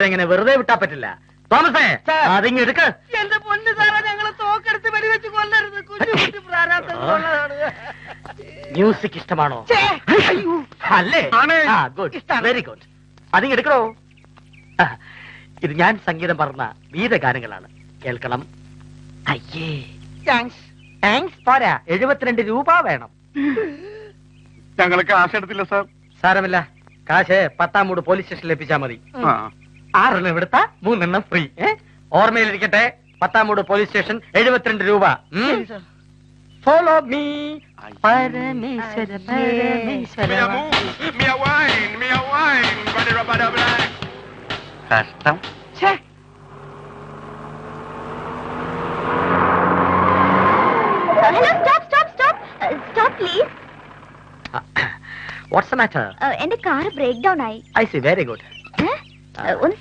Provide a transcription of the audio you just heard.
എങ്ങനെ വെറുതെ വിട്ടാ പറ്റില്ല. തോമസേ അതിങ്ങ് എടുക്ക്. എന്റെ പൊന്ന് സാറാ, ഞങ്ങളെ തോക്കെടുത്ത് വെടിവെച്ച് കൊല്ലരുത്. കുഞ്ഞു പ്രാരാബ്ദങ്ങളുള്ളതാണ്. മ്യൂസിക് ഇഷ്ടമാണോ? അല്ലേ? Good, very good. അതിങ്ങ് എടുക്കണോ? ഇത് ഞാൻ സംഗീതം പറഞ്ഞ വീരഗാനങ്ങളാണ്, കേൾക്കണം. അയ്യേ, താങ്ക്സ് പോരാ, 72 രൂപ വേണം. ഞങ്ങൾ കാശ് എടുത്തില്ല സാർ. സാരമില്ല, കാശ് 10-ാം മൂട് പോലീസ് സ്റ്റേഷനിൽ എത്തിച്ചാൽ മതി. 6 എടുത്താ 3 ഫ്രീ. ഓർമ്മയിലിരിക്കട്ടെ, 10-ാം മൂട് പോലീസ് സ്റ്റേഷൻ, 72 രൂപ. Follow me. പരമേശ്വര പരമേശ്വര. കഷ്ടം. Hello, stop, please. What's the matter? എന്റെ കാർ ബ്രേക്ക് ഡൗൺ ആയി. I see, very good. ഒന്ന്